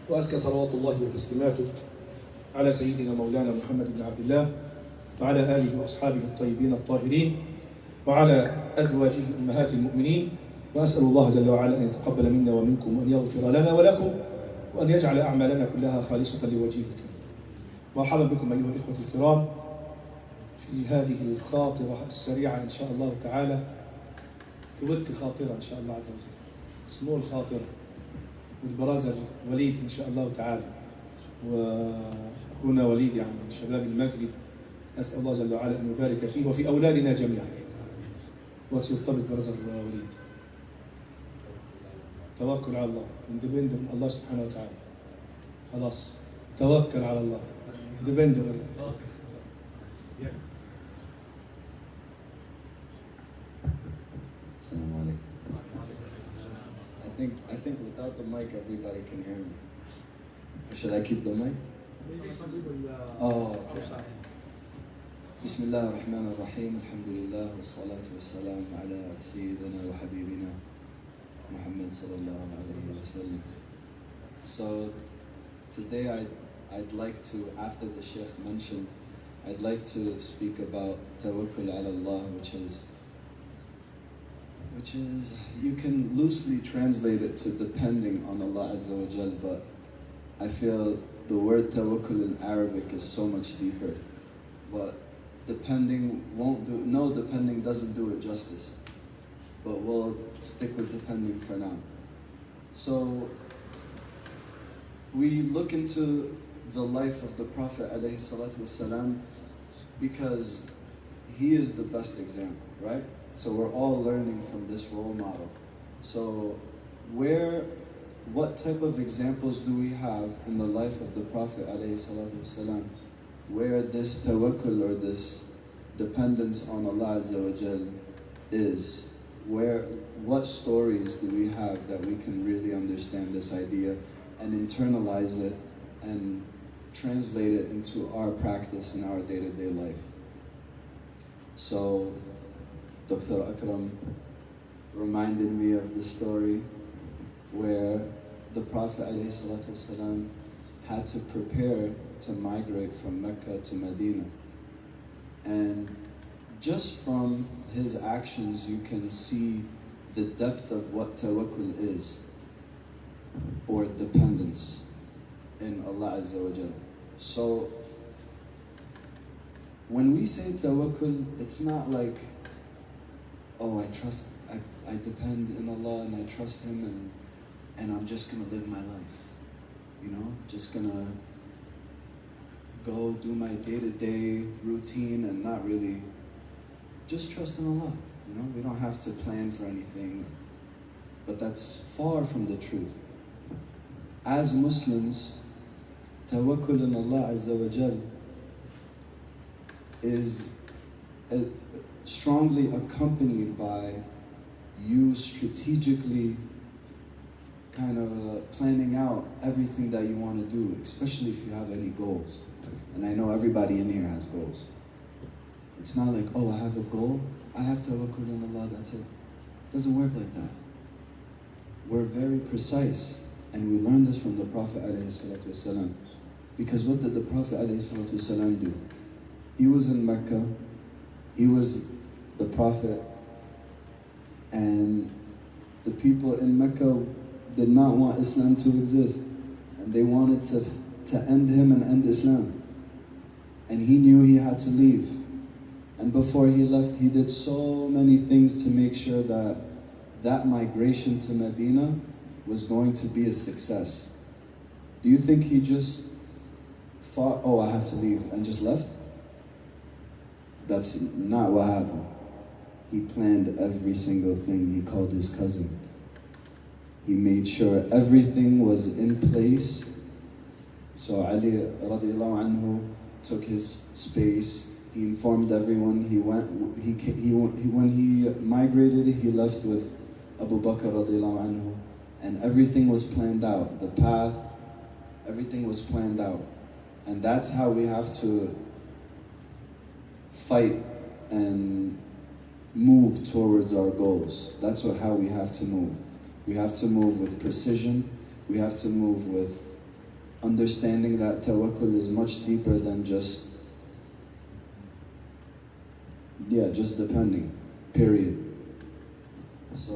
وأزكى صلوات الله وتسليماته على سيدنا مولانا محمد بن عبد الله وعلى آله وأصحابه الطيبين الطاهرين وعلى أزواجه أمهات المؤمنين. وأسأل الله جل وعلا أن يتقبل منا ومنكم وأن يغفر لنا ولكم وأن يجعل أعمالنا كلها خالصة لوجهه الكريم. مرحبا بكم أيها الإخوة الكرام في هذه الخاطرة السريعة إن شاء الله تعالى. كبرت خاطرة إن شاء الله عز وجل، سمو الخاطرة والبرازة وليد إن شاء الله تعالى، وأخونا وليد يعني من شباب المسجد. أسأل الله جل وعلا أن يبارك فيه وفي أولادنا جميعا وسيرتبط برزة وليد. توكل على الله، اندبند من الله سبحانه وتعالى. خلاص توكل على الله، اندبند من الله. Assalamu alaikum. I think without the mic everybody can hear me. Or should I keep the mic? Oh, okay. بسم الله الرحمن الرحيم. الحمد لله والصلاة والسلام على سيدنا وحبيبنا محمد صلى الله عليه وسلم. So today I'd like to, after the Sheikh mentioned, I'd like to speak about tawakkul ala Allah, which is, you can loosely translate it to depending on Allah Azza wa Jal, but I feel the word tawakkul in Arabic is so much deeper. But depending doesn't do it justice. But we'll stick with depending for now. So we look into the life of the Prophet alayhi salatu wasalam because he is the best example, right? So we're all learning from this role model. So what type of examples do we have in the life of the Prophet alayhi salatu wasalam where this tawakkul or this dependence on Allah Azza wa Jal is? What stories do we have that we can really understand this idea and internalize it and translate it into our practice in our day-to-day life? So Dr. Akram reminded me of the story where the Prophet ﷺ had to prepare to migrate from Mecca to Medina. And just from his actions you can see the depth of what tawakkul is, or dependence in Allah Azza wa Jal. So when we say tawakkul, it's not like, oh, I depend in Allah and I trust Him and I'm just gonna live my life. Just gonna go do my day-to-day routine and not really just trust in Allah. We don't have to plan for anything. But that's far from the truth. As Muslims, tawakkul in Allah Azza wa Jal is strongly accompanied by you strategically kind of planning out everything that you want to do, especially if you have any goals. And I know everybody in here has goals. It's not like, oh, I have a goal, I have tawakkul in Allah, that's it. It doesn't work like that. We're very precise, and we learned this from the Prophet ﷺ. Because what did the Prophet ﷺ do? He was in Mecca, he was the Prophet, and the people in Mecca did not want Islam to exist, and they wanted to end him and end Islam. And he knew he had to leave. And before he left, he did so many things to make sure that migration to Medina was going to be a success. Do you think he just thought, oh, I have to leave, and just left? That's not what happened. He planned every single thing. He called his cousin. He made sure everything was in place. So Ali radiallahu anhu took his space. He informed everyone. When he migrated, he left with Abu Bakr radiallahu anhu, and everything was planned out. The path, everything was planned out. And that's how we have to fight and move towards our goals. That's how we have to move. We have to move with precision. We have to move with understanding that tawakkul is much deeper than just depending, period. So,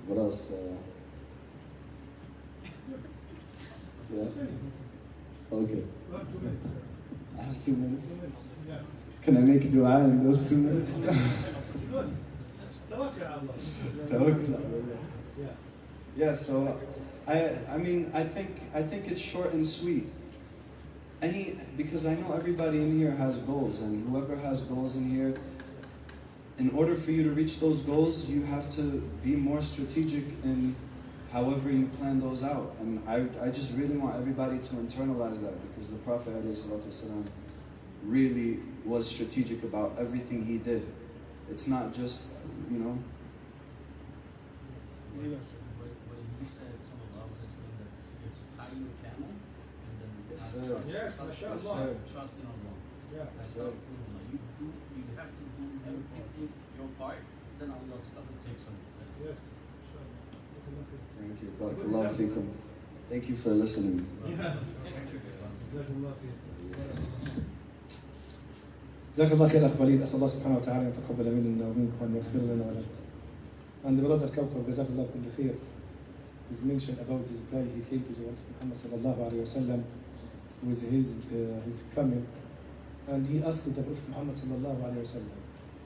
what else? Yeah? Okay. I have 2 minutes. Can I make a dua in those 2 minutes? Tawakkul. Yeah, so I mean I think it's short and sweet. Because I know everybody in here has goals, and whoever has goals in here, in order for you to reach those goals, you have to be more strategic in however you plan those out. And I just really want everybody to internalize that, because the Prophet ﷺ really was strategic about everything he did. It's not just, you know. When he said some of love, that you have to tie your camel and then Yes, sir. Yes, Yes, sir. Trust in Allah. Yeah. That's Yes, sir. you have to do everything your part, then Allah's going to take some. Yes. Thank you. Barakallahu feekum. Thank you for listening. جزاك الله خير أخ وليد. أسأل الله سبحانه وتعالى أن يتقبل منا ومنكم وأن يغفر لنا ولكم. And the brother كوكب جزاك الله كل خير is mentioned about this guy. He came to the Prophet Muhammad sallallahu alayhi wa sallam with his camel, and he asked the Prophet Muhammad sallallahu alayhi wa sallam,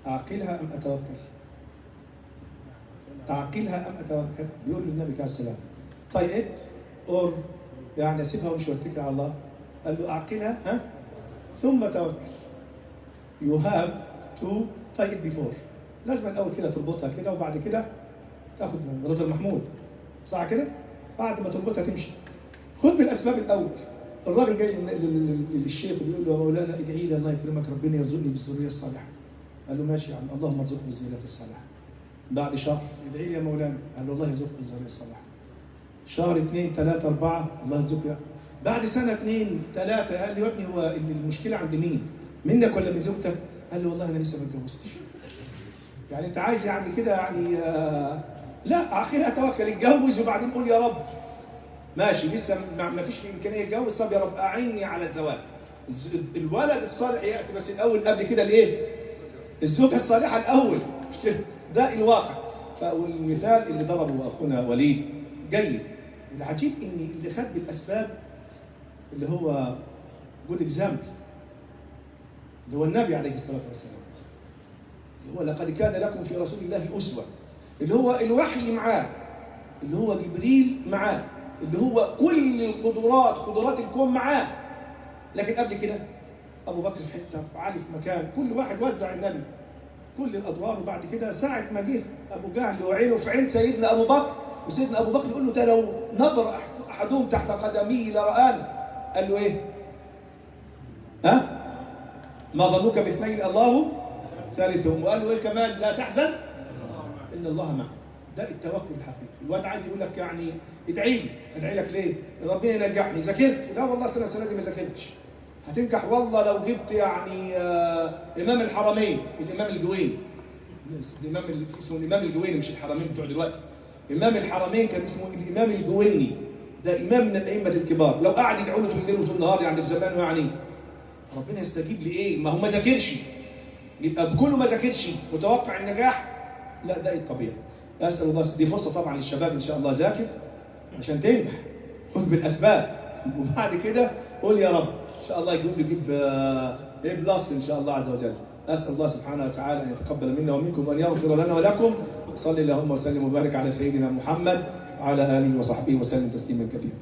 أعقلها أم أتوكل؟ أعقلها أم أتوكل؟ بيقول للنبي عليه السلام tie it or يعني أسيبها ومش واتكل على الله. قال له أعقلها ثم توكل. You have to tie it before. لازم الأول كده تربطها كده وبعد كده تاخد من رزق محمود. صح كده؟ بعد ما تربطها تمشي. خذ بالأسباب الأول. الراجل جاي للشيخ وبيقول له يا مولانا ادعي لي الله يكرمك ربنا يرزقني بالذرية الصالحة. قال له ماشي يا عم اللهم ارزقني بالذرية الصالحة. بعد شهر ادعي لي يا مولانا. قال له الله يرزقك بالذرية الصالحة. شهر 2 3 4 الله يرزقك. بعد سنة 2 3 قال لي يا ابني هو المشكلة عند مين؟ منك ولا من زوجتك؟ قال له والله انا لسه ما اتجوزتش. يعني انت عايز يعني كده يعني لا اخرها توكل اتجوز وبعدين قول يا رب ماشي لسه ما فيش امكانيه يتجوز. طب يا رب اعني على الزواج. الولد الصالح ياتي بس الاول قبل كده الايه؟ الزوجه الصالحه الاول. مش كده؟ ده الواقع. والمثال اللي ضربه اخونا وليد جيد. العجيب ان اللي خد بالاسباب اللي هو جود اكزامبل اللي هو النبي عليه الصلاه والسلام، اللي هو لقد كان لكم في رسول الله اسوه، اللي هو الوحي معاه، اللي هو جبريل معاه، اللي هو كل القدرات قدرات الكون معاه. لكن قبل كده ابو بكر في حته، علي في مكان، كل واحد وزع النبي كل الادوار. وبعد كده ساعه ما جه ابو جهل وعينه في عين سيدنا ابو بكر، وسيدنا ابو بكر يقول له ده لو نظر احدهم تحت قدميه لرآني. قال له ايه؟ ما ظنك باثنين الله ثالثهم. وقال له ايه كمان؟ لا تحزن ان الله معنا. ده التوكل الحقيقي. الواد عايز يقول لك يعني ادعي لي. ادعي لك ليه؟ ربنا ينجحني. ذاكرت؟ لا والله السنه دي ما ذاكرتش. هتنجح والله لو جبت يعني امام الحرمين الامام الجويني. الامام اللي اسمه الامام الجويني مش الحرمين بتوع دلوقتي. امام الحرمين كان اسمه الامام الجويني. ده امام من الائمه الكبار. لو قعد يدعو له طول الليل وطول النهار يعني في زمانه يعني ربنا يستجيب لايه؟ ما هو ما ذاكرش. يبقى بكونه ما ذاكرش متوقع النجاح؟ لا ده الطبيعي. اسال الله. دي فرصه طبعا للشباب ان شاء الله. ذاكر عشان تنجح. خذ بالاسباب وبعد كده قول يا رب ان شاء الله يجيب ايه بلس ان شاء الله عز وجل. اسال الله سبحانه وتعالى ان يتقبل منا ومنكم وان يغفر لنا ولكم. صلى اللهم وسلم وبارك على سيدنا محمد وعلى اله وصحبه وسلم تسليما كثيرا.